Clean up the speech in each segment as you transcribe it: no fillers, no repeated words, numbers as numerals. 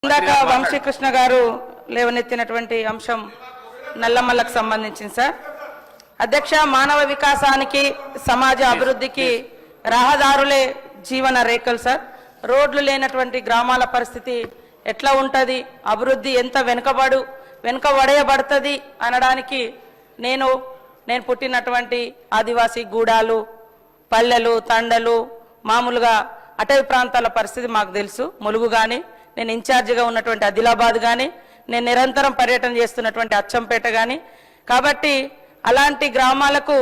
ఇందాక వంశీకృష్ణ గారు లేవనెత్తినటువంటి అంశం నల్లమల్లకు సంబంధించింది సార్. అధ్యక్ష, మానవ వికాసానికి సమాజ అభివృద్ధికి రహదారులే జీవన రేఖలు సార్. రోడ్లు లేనటువంటి గ్రామాల పరిస్థితి ఎట్లా ఉంటుంది, అభివృద్ధి ఎంత వెనుకబడేయబడుతుంది అనడానికి నేను పుట్టినటువంటి ఆదివాసీ గూడాలు, పల్లెలు, తండలు, మామూలుగా అటవీ ప్రాంతాల పరిస్థితి మాకు తెలుసు. ములుగు కానీ, నేను ఇన్ఛార్జిగా ఉన్నటువంటి ఆదిలాబాద్ కానీ, నేను నిరంతరం పర్యటన చేస్తున్నటువంటి అచ్చంపేట కానీ, కాబట్టి అలాంటి గ్రామాలకు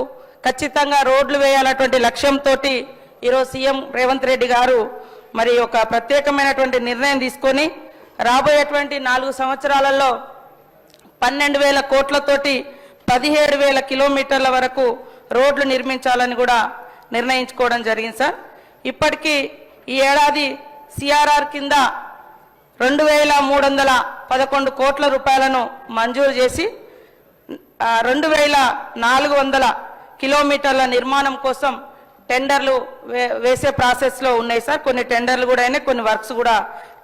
ఖచ్చితంగా రోడ్లు వేయాలన్నటువంటి లక్ష్యంతో ఈరోజు సీఎం రేవంత్ రెడ్డి గారు మరి ఒక ప్రత్యేకమైనటువంటి నిర్ణయం తీసుకొని రాబోయేటువంటి 4 సంవత్సరాలలో 12,000 కోట్లతోటి 17,000 కిలోమీటర్ల వరకు రోడ్లు నిర్మించాలని కూడా నిర్ణయించుకోవడం జరిగింది సార్. ఇప్పటికీ ఈ ఏడాది సిఆర్ఆర్ కింద 2,311 కోట్ల రూపాయలను మంజూరు చేసి 2,400 కిలోమీటర్ల నిర్మాణం కోసం టెండర్లు వేసే ప్రాసెస్లో ఉన్నాయి సార్. కొన్ని టెండర్లు కూడా అయినాయి, కొన్ని వర్క్స్ కూడా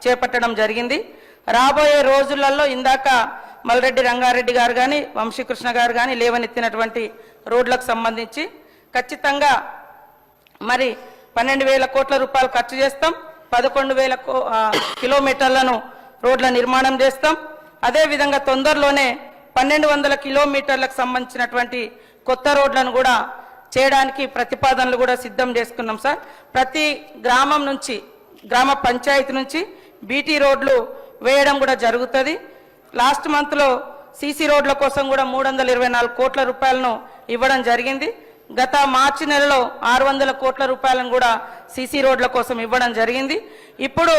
చేపట్టడం జరిగింది. రాబోయే రోజులలో ఇందాక మల్రెడ్డి రంగారెడ్డి గారు కానీ, వంశీకృష్ణ గారు కానీ లేవనెత్తినటువంటి రోడ్లకు సంబంధించి ఖచ్చితంగా మరి 12,000 కోట్ల రూపాయలు ఖర్చు చేస్తాం. 11,000 కిలోమీటర్లను రోడ్ల నిర్మాణం చేస్తాం. అదేవిధంగా తొందరలోనే 1,200 కిలోమీటర్లకు సంబంధించినటువంటి కొత్త రోడ్లను కూడా చేయడానికి ప్రతిపాదనలు కూడా సిద్ధం చేసుకున్నాం సార్. ప్రతి గ్రామం నుంచి, గ్రామ పంచాయతీ నుంచి బీటీ రోడ్లు వేయడం కూడా జరుగుతుంది. లాస్ట్ మంత్లో సీసీ రోడ్ల కోసం కూడా 324 కోట్ల రూపాయలను ఇవ్వడం జరిగింది. గత మార్చి నెలలో 600 కోట్ల రూపాయలను కూడా సీసీ రోడ్ల కోసం ఇవ్వడం జరిగింది. ఇప్పుడు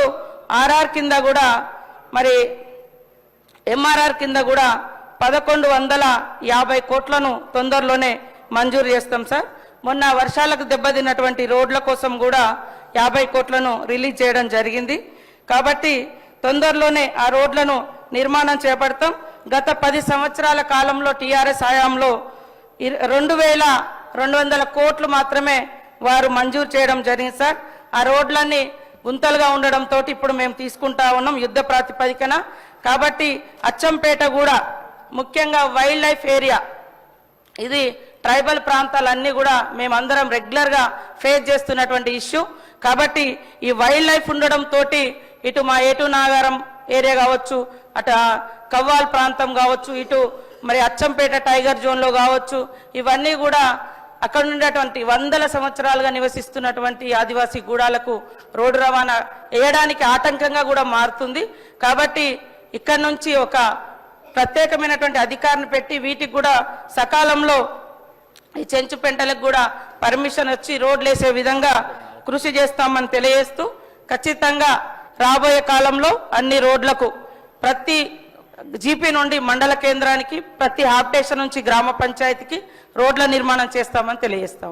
ఆర్ఆర్ కింద కూడా మరి ఎంఆర్ఆర్ కింద కూడా 1,150 కోట్లను తొందరలోనే మంజూరు చేస్తాం సార్. మొన్న వర్షాలకు దెబ్బతిన్నటువంటి రోడ్ల కోసం కూడా 50 కోట్లను రిలీజ్ చేయడం జరిగింది. కాబట్టి తొందరలోనే ఆ రోడ్లను నిర్మాణం చేపడతాం. గత 10 సంవత్సరాల కాలంలో టీఆర్ఎస్ హయాంలో 2,200 కోట్లు మాత్రమే వారు మంజూరు చేయడం జరిగింది సార్. ఆ రోడ్లన్నీ గుంతలుగా ఉండడంతో ఇప్పుడు మేము తీసుకుంటా ఉన్నాం యుద్ధ ప్రాతిపదికన. కాబట్టి అచ్చంపేట కూడా ముఖ్యంగా వైల్డ్ లైఫ్ ఏరియా, ఇది ట్రైబల్ ప్రాంతాలన్నీ కూడా మేమందరం రెగ్యులర్గా ఫేస్ చేస్తున్నటువంటి ఇష్యూ. కాబట్టి ఈ వైల్డ్ లైఫ్ ఉండడంతో ఇటు మా ఏటు నాగారం ఏరియా కావచ్చు, అటు కవ్వాల్ ప్రాంతం కావచ్చు, ఇటు మరి అచ్చంపేట టైగర్ జోన్లో కావచ్చు, ఇవన్నీ కూడా అక్కడ ఉండేటువంటి 100 సంవత్సరాలుగా నివసిస్తున్నటువంటి ఆదివాసీ గూడాలకు రోడ్డు రవాణా వేయడానికి ఆటంకంగా కూడా మారుతుంది. కాబట్టి ఇక్కడ నుంచి ఒక ప్రత్యేకమైనటువంటి అధికారిని పెట్టి వీటికి కూడా సకాలంలో ఈ చెంచు పెంటలకు కూడా పర్మిషన్ వచ్చి రోడ్లు వేసే విధంగా కృషి చేస్తామని తెలియజేస్తూ, ఖచ్చితంగా రాబోయే కాలంలో అన్ని రోడ్లకు ప్రతి జీపీ నుండి మండల కేంద్రానికి, ప్రతి హాఫ్ స్టేషన్ నుంచి గ్రామ పంచాయతీకి రోడ్ల నిర్మాణం చేస్తామని తెలియజేస్తాం.